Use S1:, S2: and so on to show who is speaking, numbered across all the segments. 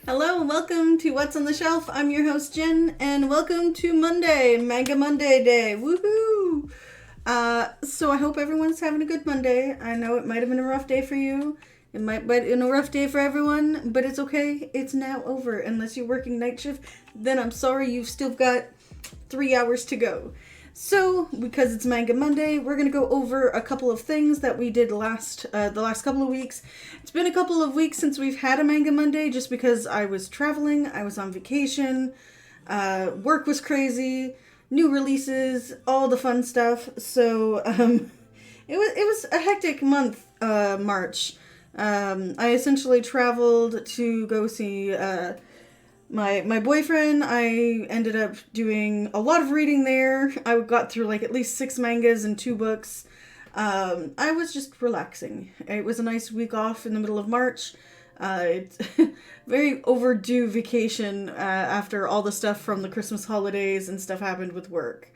S1: Hello and welcome to What's on the Shelf. I'm your host Jen, and welcome to Monday, Manga Monday Day. Woohoo! So I hope everyone's having a good Monday. I know it might have been a rough day for you. It might have been a rough day for everyone, but it's okay. It's now over. Unless you're working night shift, then I'm sorry, you've still got 3 hours to go. So, because it's Manga Monday, we're going to go over a couple of things that we did the last couple of weeks. It's been a couple of weeks since we've had a Manga Monday, just because I was traveling, I was on vacation, work was crazy, new releases, all the fun stuff. So, it was a hectic month, March. I essentially traveled to go see, my boyfriend. I ended up doing a lot of reading there. I got through like at least 6 mangas and 2 books. I was just relaxing. It was a nice week off in the middle of March. It's very overdue vacation after all the stuff from the Christmas holidays and stuff happened with work.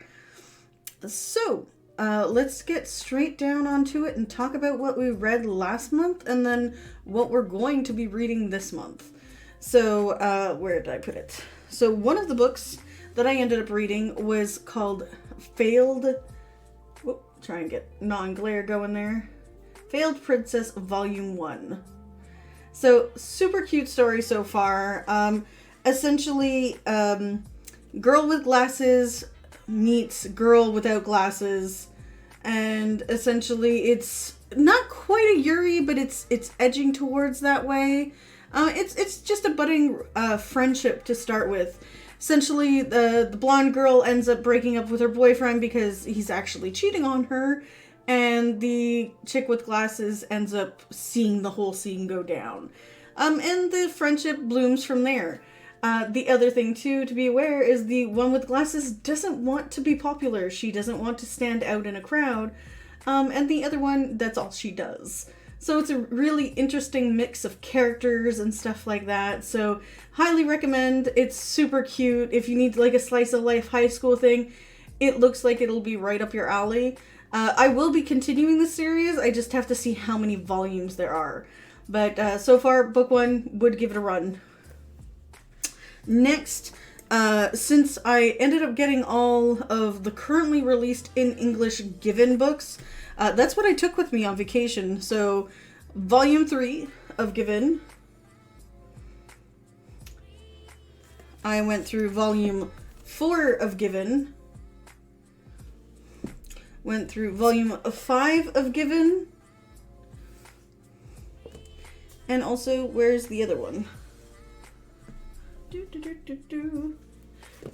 S1: So, let's get straight down onto it and talk about what we read last month and then what we're going to be reading this month. So, where did I put it? So, one of the books that I ended up reading was called try and get non-glare going there. Failed Princess Volume 1. So, super cute story so far. Essentially, girl with glasses meets girl without glasses. And essentially, it's not quite a Yuri, but it's edging towards that way. It's just a budding friendship to start with. Essentially, the blonde girl ends up breaking up with her boyfriend because he's actually cheating on her, and the chick with glasses ends up seeing the whole scene go down. And the friendship blooms from there. The other thing, too, to be aware is the one with glasses doesn't want to be popular. She doesn't want to stand out in a crowd. And the other one, that's all she does. So it's a really interesting mix of characters and stuff like that. So highly recommend. It's super cute. If you need like a slice of life high school thing, it looks like it'll be right up your alley. I will be continuing the series. I just have to see how many volumes there are. But so far, book 1 would give it a run. Next, since I ended up getting all of the currently released in English Given books, that's what I took with me on vacation. So, Volume 3 of Given. I went through Volume 4 of Given. Went through Volume 5 of Given. And also, where's the other one?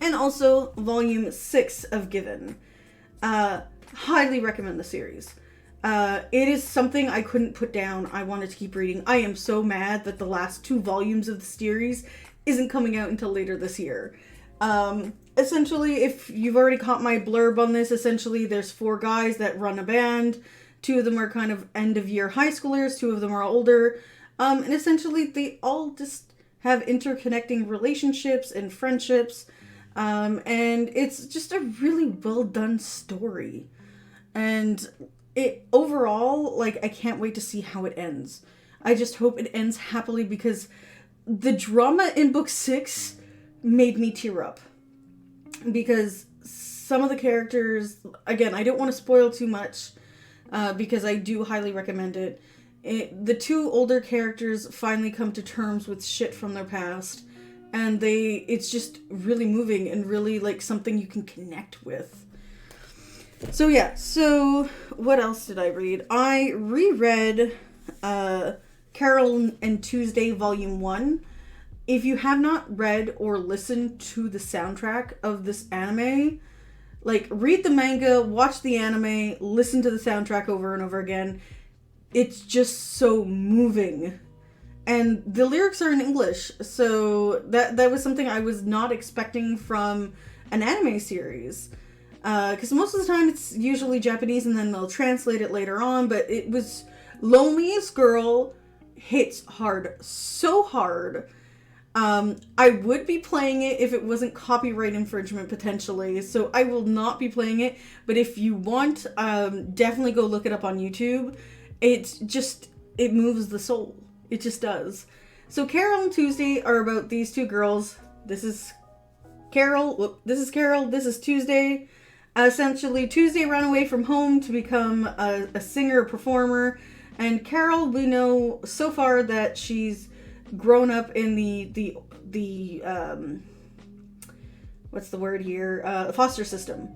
S1: And also, Volume 6 of Given. Highly recommend the series. It is something I couldn't put down. I wanted to keep reading. I am so mad that the last 2 volumes of the series isn't coming out until later this year. Essentially, if you've already caught my blurb on this, essentially there's 4 guys that run a band. 2 of them are kind of end of year high schoolers, 2 of them are older. And essentially they all just have interconnecting relationships and friendships. And it's just a really well done story. And it overall, like, I can't wait to see how it ends. I just hope it ends happily because the drama in book 6 made me tear up. Because some of the characters, again, I don't want to spoil too much, because I do highly recommend it. The 2 older characters finally come to terms with shit from their past, and it's just really moving and really, like, something you can connect with. So yeah, so what else did I read? I reread Carole and Tuesday Volume 1. If you have not read or listened to the soundtrack of this anime, like, read the manga, watch the anime, listen to the soundtrack over and over again. It's just so moving. And the lyrics are in English, so that was something I was not expecting from an anime series. Because most of the time it's usually Japanese and then they'll translate it later on, but it was Loneliest Girl hits hard, so hard. I would be playing it if it wasn't copyright infringement potentially, so I will not be playing it, but if you want, definitely go look it up on YouTube. It moves the soul. It just does. So Carole and Tuesday are about these 2 girls. This is Carole, this is Tuesday. Essentially, Tuesday ran away from home to become a singer-performer, and Carole, we know so far that she's grown up in the what's the word here? Foster system.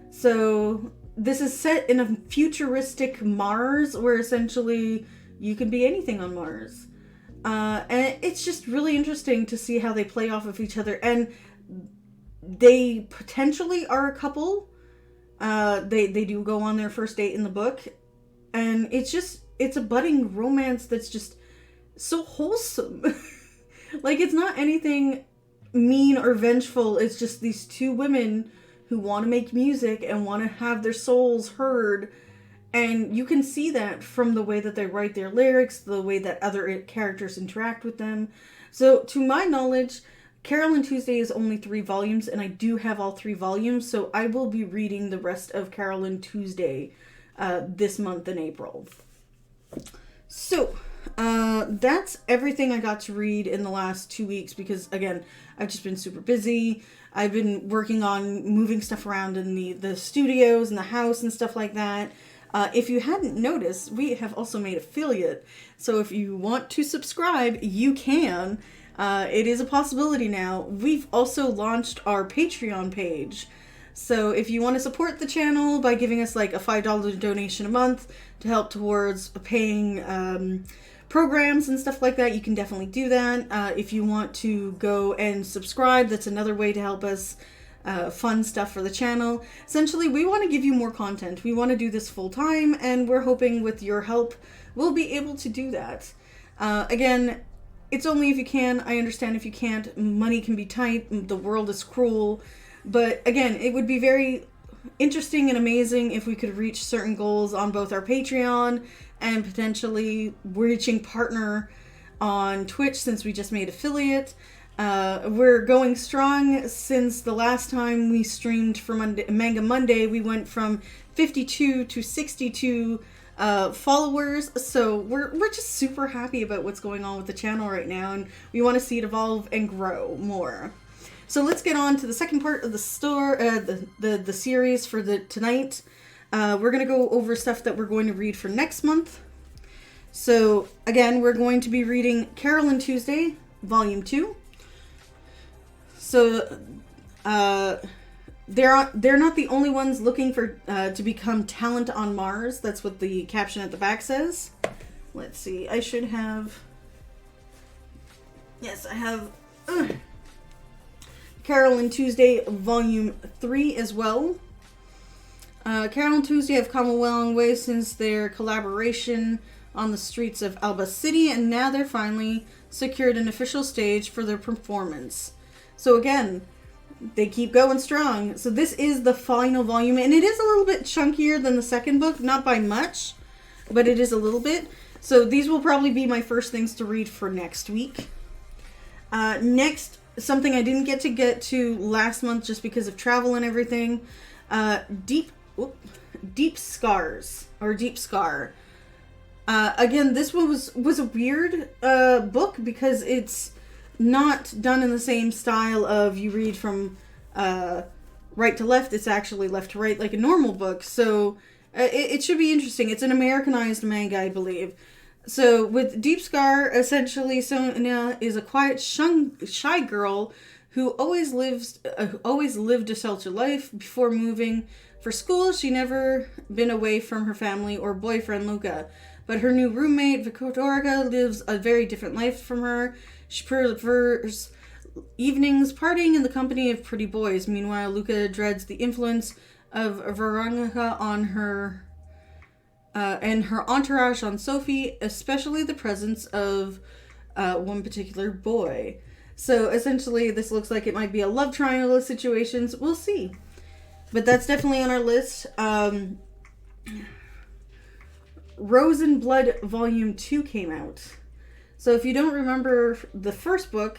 S1: So this is set in a futuristic Mars where essentially you can be anything on Mars. And it's just really interesting to see how they play off of each other. And they potentially are a couple. They do go on their first date in the book. And it's a budding romance that's just so wholesome. Like, it's not anything mean or vengeful. It's just these 2 women who want to make music and want to have their souls heard. And you can see that from the way that they write their lyrics, the way that other characters interact with them. So, to my knowledge, Carole and Tuesday is only 3 volumes, and I do have all 3 volumes, so I will be reading the rest of Carole and Tuesday this month in April. So, that's everything I got to read in the last 2 weeks because, again, I've just been super busy. I've been working on moving stuff around in the studios and the house and stuff like that. If you hadn't noticed, we have also made affiliate. So if you want to subscribe, you can. It is a possibility now. We've also launched our Patreon page. So if you want to support the channel by giving us like a $5 donation a month to help towards paying programs and stuff like that, you can definitely do that. If you want to go and subscribe, that's another way to help us fund stuff for the channel. Essentially, we want to give you more content. We want to do this full time, and we're hoping with your help, we'll be able to do that. Again, it's only if you can. I understand if you can't. Money can be tight. The world is cruel. But again, it would be very interesting and amazing if we could reach certain goals on both our Patreon and potentially reaching partner on Twitch since we just made affiliate. We're going strong since the last time we streamed for Manga Monday. We went from 52 to 62 followers, so we're just super happy about what's going on with the channel right now, and we want to see it evolve and grow more. So let's get on to the second part of the series for tonight. We're going to go over stuff that we're going to read for next month. So again, we're going to be reading Carole and Tuesday, Volume 2. So they're not the only ones looking for to become talent on Mars. That's what the caption at the back says. Let's see. I should have. Yes, I have. Carole and Tuesday Volume 3 as well. Carole and Tuesday have come a long way since their collaboration on the streets of Alba City, and now they're finally secured an official stage for their performance. So again, they keep going strong. So this is the final volume, and it is a little bit chunkier than the second book, not by much, but it is a little bit. So these will probably be my first things to read for next week. Next, something I didn't get to last month just because of travel and everything. Deep Scars, or Deep Scar. Again, this one was a weird book because it's not done in the same style of you read from right to left. It's actually left to right like a normal book. So it should be interesting. It's an Americanized manga, I believe. So with Deep Scar, essentially Sonia is a quiet, shy girl who always lived a sheltered life before moving for school. She never been away from her family or boyfriend Luca, but her new roommate Victoria lives a very different life from her. She prefers evenings partying in the company of pretty boys. Meanwhile, Luca dreads the influence of Veronica on her and her entourage on Sophie, especially the presence of one particular boy. So essentially, this looks like it might be a love triangle of situations. We'll see. But that's definitely on our list. Rosen Blood Volume 2 came out. So if you don't remember the first book,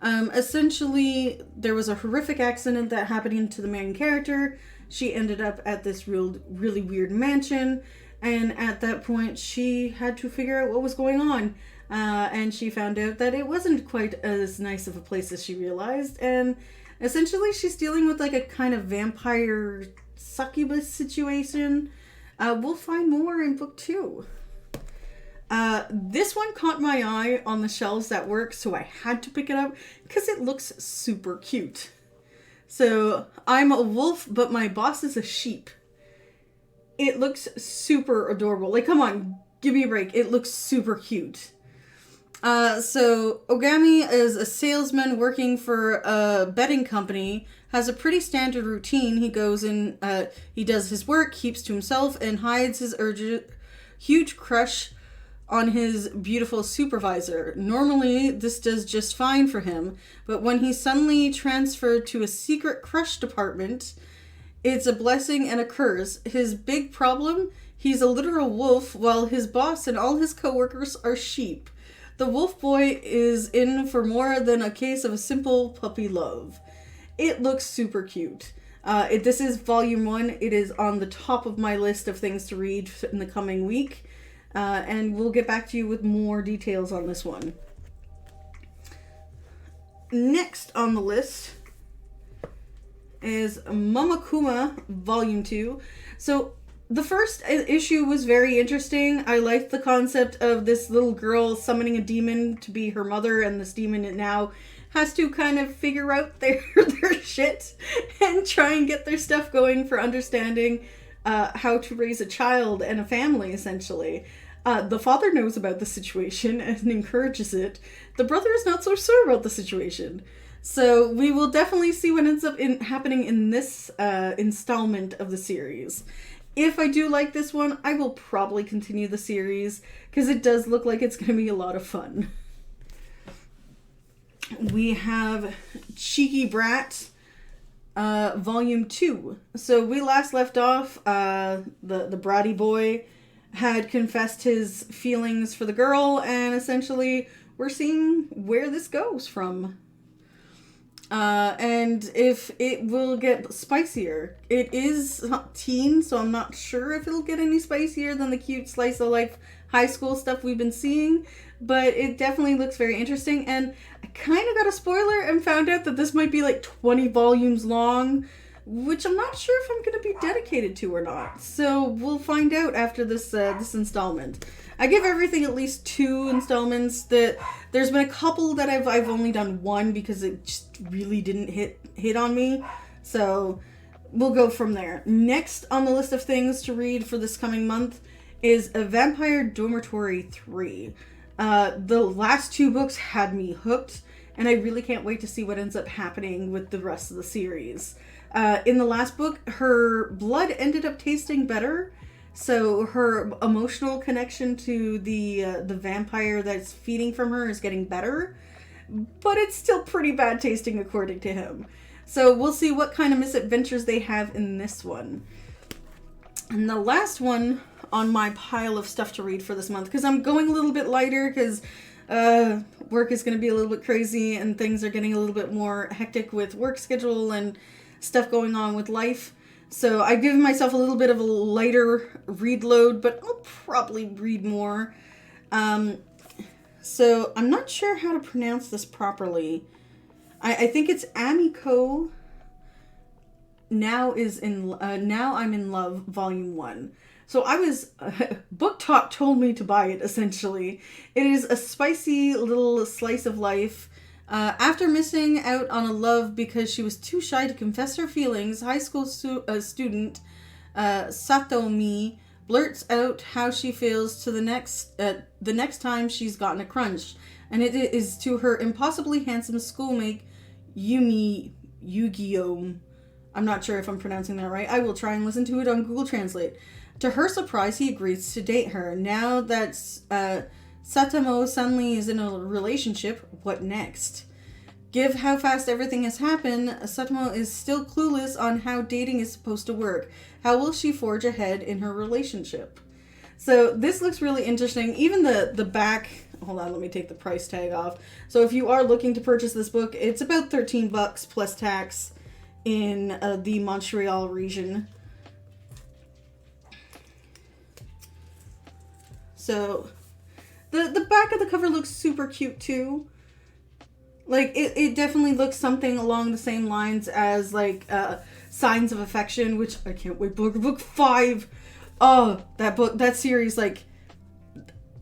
S1: essentially there was a horrific accident that happened to the main character. She ended up at this really weird mansion, and at that point she had to figure out what was going on. And she found out that it wasn't quite as nice of a place as she realized, and essentially she's dealing with like a kind of vampire succubus situation. We'll find more in book 2. This one caught my eye on the shelves at work, so I had to pick it up because it looks super cute. So I'm a wolf, but my boss is a sheep. It looks super adorable. Like, come on, give me a break. It looks super cute. So Ogami is a salesman working for a betting company, has a pretty standard routine. He goes in, he does his work, keeps to himself, and hides his huge crush on his beautiful supervisor. Normally, this does just fine for him, but when he's suddenly transferred to a secret crush department, it's a blessing and a curse. His big problem? He's a literal wolf, while his boss and all his coworkers are sheep. The wolf boy is in for more than a case of a simple puppy love. It looks super cute. This is volume 1. It is on the top of my list of things to read in the coming week. And we'll get back to you with more details on this one. Next on the list is Akuma Volume 2. So the first issue was very interesting. I liked the concept of this little girl summoning a demon to be her mother, and this demon now has to kind of figure out their shit and try and get their stuff going for understanding how to raise a child and a family, essentially. The father knows about the situation and encourages it. The brother is not so sure about the situation. So we will definitely see what ends up happening in this installment of the series. If I do like this one, I will probably continue the series because it does look like it's going to be a lot of fun. We have Cheeky Brat, Volume 2. So we last left off, the bratty boy had confessed his feelings for the girl, and essentially we're seeing where this goes from. And if it will get spicier. It is teen, so I'm not sure if it'll get any spicier than the cute slice of life high school stuff we've been seeing, but it definitely looks very interesting. And I kind of got a spoiler and found out that this might be like 20 volumes long, which I'm not sure if I'm going to be dedicated to or not. So we'll find out after this installment. I give everything at least 2 installments. There's been a couple that I've only done 1 because it just really didn't hit on me. So we'll go from there. Next on the list of things to read for this coming month is A Vampire Dormitory 3. The last 2 books had me hooked, and I really can't wait to see what ends up happening with the rest of the series. In the last book, her blood ended up tasting better, so her emotional connection to the vampire that's feeding from her is getting better, but it's still pretty bad tasting according to him. So we'll see what kind of misadventures they have in this one. And the last one on my pile of stuff to read for this month, because I'm going a little bit lighter, because work is going to be a little bit crazy and things are getting a little bit more hectic with work schedule and stuff going on with life. So I've given myself a little bit of a lighter read load, but I'll probably read more. So I'm not sure how to pronounce this properly. I think it's Ima Koi. Now I'm in Love, Volume 1. So I was, Book Talk told me to buy it, essentially. It is a spicy little slice of life. After missing out on a love because she was too shy to confess her feelings, high school student Satomi blurts out how she feels to the next time she's gotten a crunch. And it is to her impossibly handsome schoolmate, Yu-Gi-Oh! I'm not sure if I'm pronouncing that right. I will try and listen to it on Google Translate. To her surprise, he agrees to date her. Now that Satomo suddenly is in a relationship, what next? Given how fast everything has happened, Satomo is still clueless on how dating is supposed to work. How will she forge ahead in her relationship? So this looks really interesting. Even the back... Hold on, let me take the price tag off. So if you are looking to purchase this book, it's about $13 plus tax in the Montreal region. So the back of the cover looks super cute too. Like it definitely looks something along the same lines as like Signs of Affection, which I can't wait. Book 5. Oh, that series, like,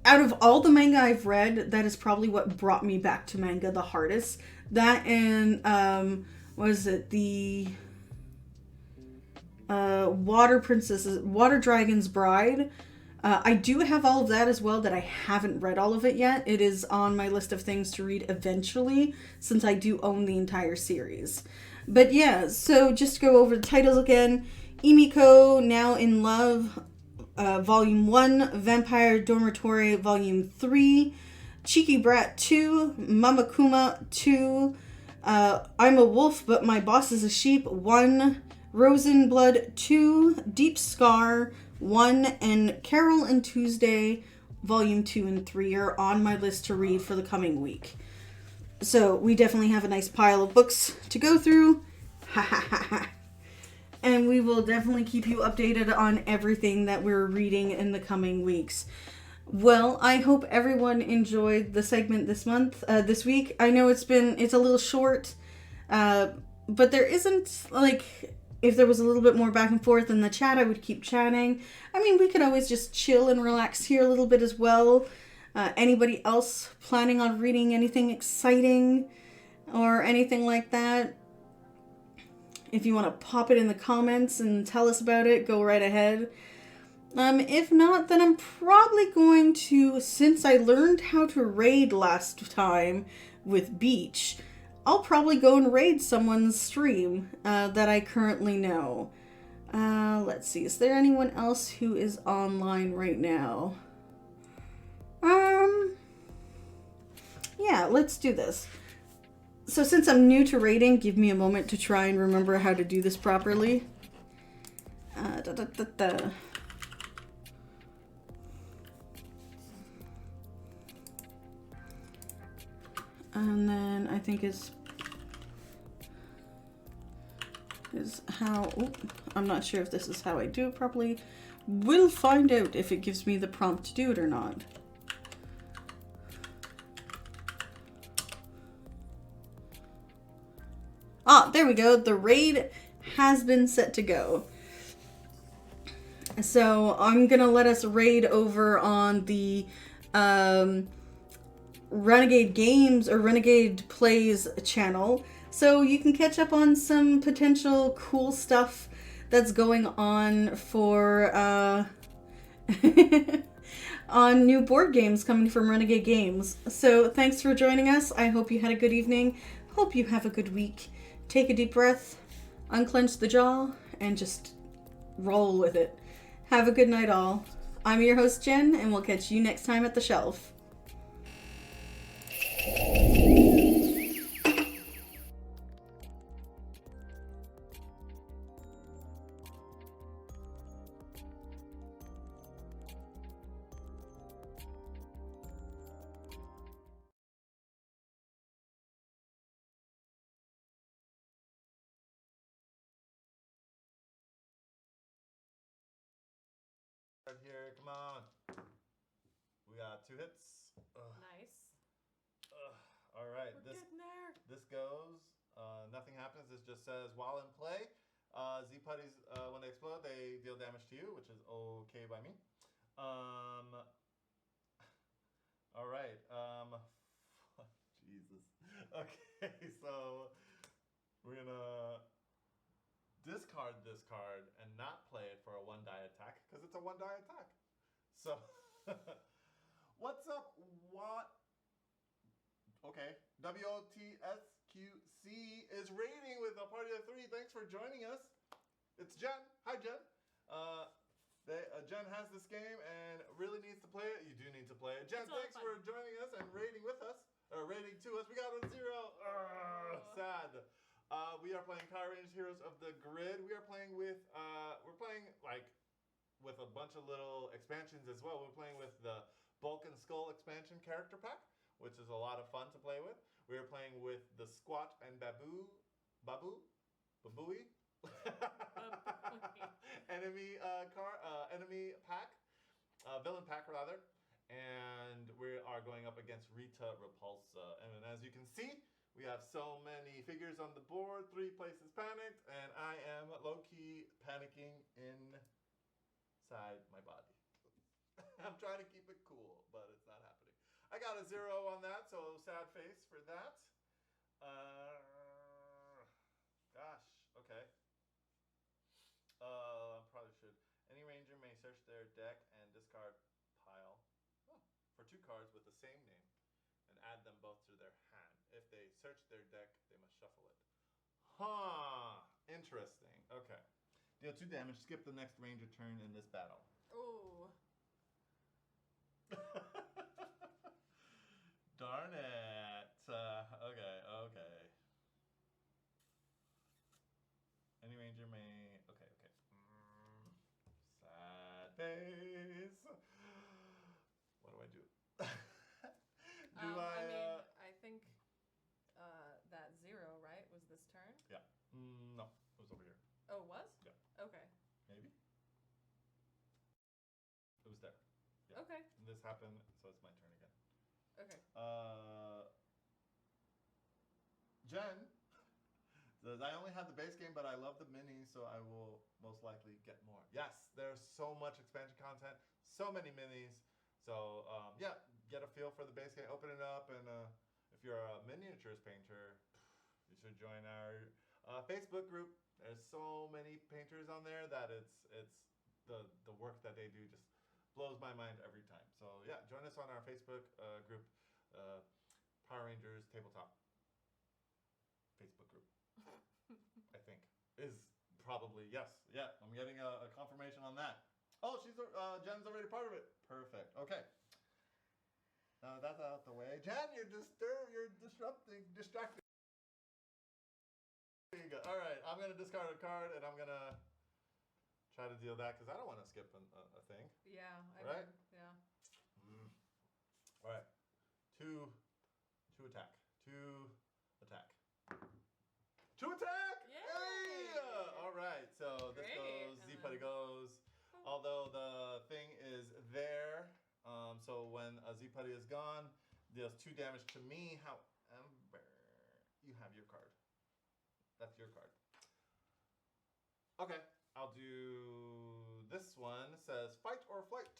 S1: out of all the manga I've read, that is probably what brought me back to manga the hardest. That and was it the Water Dragon's Bride? I do have all of that as well, that I haven't read all of it yet. It is on my list of things to read eventually, since I do own the entire series. But yeah, so just to go over the titles again. Ima Koi, Now in Love, Volume 1, Vampire Dormitory, Volume 3, Cheeky Brat 2, Mama Kuma 2, I'm a Wolf But My Boss is a Sheep 1, Rosen Blood 2, Deep Scar 1, and Carole and Tuesday, Volume 2 and 3 are on my list to read for the coming week. So we definitely have a nice pile of books to go through. Ha ha ha ha. And we will definitely keep you updated on everything that we're reading in the coming weeks. Well, I hope everyone enjoyed the segment this week. I know it's a little short, but there isn't, like, if there was a little bit more back and forth in the chat, I would keep chatting. I mean, we could always just chill and relax here a little bit as well. Anybody else planning on reading anything exciting or anything like that? If you want to pop it in the comments and tell us about it, go right ahead. If not, then I'm probably going to, since I learned how to raid last time with Beach, I'll probably go and raid someone's stream that I currently know. Let's see, is there anyone else who is online right now? Yeah, let's do this. So since I'm new to raiding, give me a moment to try and remember how to do this properly. And then I think is how, I'm not sure if this is how I do it properly. We'll find out if it gives me the prompt to do it or not. Ah, there we go. The raid has been set to go. So I'm going to let us raid over on the Renegade Games or Renegade Plays channel. So you can catch up on some potential cool stuff that's going on for on new board games coming from Renegade Games. So thanks for joining us. I hope you had a good evening. Hope you have a good week. Take a deep breath, unclench the jaw, and just roll with it. Have a good night all. I'm your host Jen, and we'll catch you next time at the shelf.
S2: card here. Come on. We got 2 hits.
S3: Nice.
S2: All right.
S3: We're getting there.
S2: This goes. Nothing happens. This just says, while in play, Z putties, when they explode, they deal damage to you, which is okay by me. All right. Jesus. Okay, so we're gonna discard this card and not play it for a 1-die attack because it's a 1-die attack. So, what's up? What? Okay, wotsqc is raiding with a party of 3. Thanks for joining us. It's Jen. Hi, Jen. Jen has this game and really needs to play it. You do need to play it. Jen, thanks for joining us and raiding with us. Or raiding to us. We got a 0. Sad. We are playing Power Rangers Heroes of the Grid. We are playing with, we're playing like with a bunch of little expansions as well. We're playing with the Bulk and Skull expansion character pack, which is a lot of fun to play with. We are playing with the Squat and Babooey enemy pack, villain pack rather, and we are going up against Rita Repulsa. And as you can see, we have so many figures on the board. 3 places panicked, and I am low-key panicking inside my body. I'm trying to keep it cool, but it's not happening. I got a 0 on that, so sad face for that. Gosh, okay. Probably should. Any ranger may search their deck and discard pile for 2 cards with the same name and add them both to their hand. If they search their deck, they must shuffle it. Huh, interesting. Okay. Deal 2 damage, skip the next ranger turn in this battle.
S3: Oh.
S2: Darn it. Okay. Any ranger may... Okay. Sad face. What do I do?
S3: I think that 0, right, was this turn?
S2: Yeah. No, it was over here.
S3: Oh, it was?
S2: Yeah.
S3: Okay.
S2: Maybe? It was there. Yeah.
S3: Okay.
S2: And this happened, so it's my turn again.
S3: Okay.
S2: Jen says, I only have the base game, but I love the minis, so I will most likely get more. Yes, there's so much expansion content, so many minis. So, yeah, get a feel for the base game, open it up, and if you're a miniatures painter, you should join our Facebook group. There's so many painters on there that it's the work that they do just blows my mind every time. So yeah, join us on our Facebook group, Power Rangers Tabletop Facebook group. I think is probably yes. Yeah, I'm getting a confirmation on that. Oh, Jen's already part of it. Perfect. Okay. Now that's out the way. Jen, you're distracting. All right, I'm gonna discard a card and I'm gonna try to deal that because I don't want to skip a thing.
S3: Yeah.
S2: Right?
S3: Yeah.
S2: All right. 2 attack. 2 attack. 2 attack!
S3: Yay!
S2: Hey! All right. So this
S3: Great.
S2: goes. Z-Putty goes. Although the thing is there, so when a Z-Putty is gone, deals 2 damage to me. However, you have your card. That's your card. Okay. I'll do this one. It says fight or flight.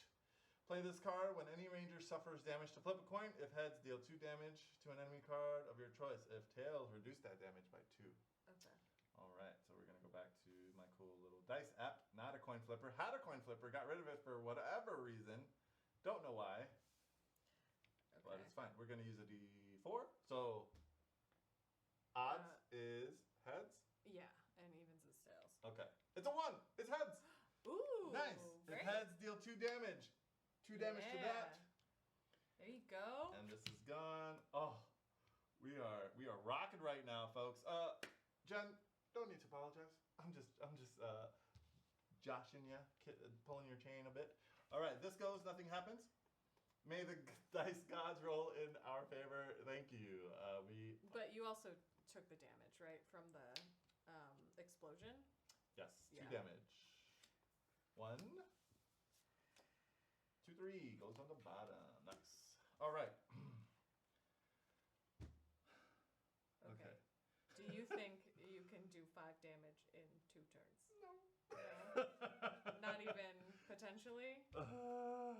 S2: Play this card when any ranger suffers damage to flip a coin. If heads, deal 2 damage to an enemy card of your choice. If tails, reduce that damage by 2.
S3: Okay.
S2: All right, so we're gonna go back to my cool little dice app. Not a coin flipper. Had a coin flipper. Got rid of it for whatever reason. Don't know why. Okay. But it's fine. We're gonna use a D4. So odds is heads.
S3: Yeah, and evens is tails.
S2: Okay. It's a 1. It's heads.
S3: Ooh.
S2: Nice.
S3: Great.
S2: If heads, deal 2 damage. 2 damage to that.
S3: There you go.
S2: And this is gone. Oh, we are rocking right now, folks. Jen, don't need to apologize. I'm just joshing you, pulling your chain a bit. All right, this goes. Nothing happens. May the dice gods roll in our favor. Thank you.
S3: But you also took the damage, right, from the explosion?
S2: Yes, 2
S3: Yeah.
S2: damage. 1. 3 goes on the bottom. Nice. All right.
S3: Okay. Do you think you can do 5 damage in 2 turns?
S2: No.
S3: No? Not even potentially? No.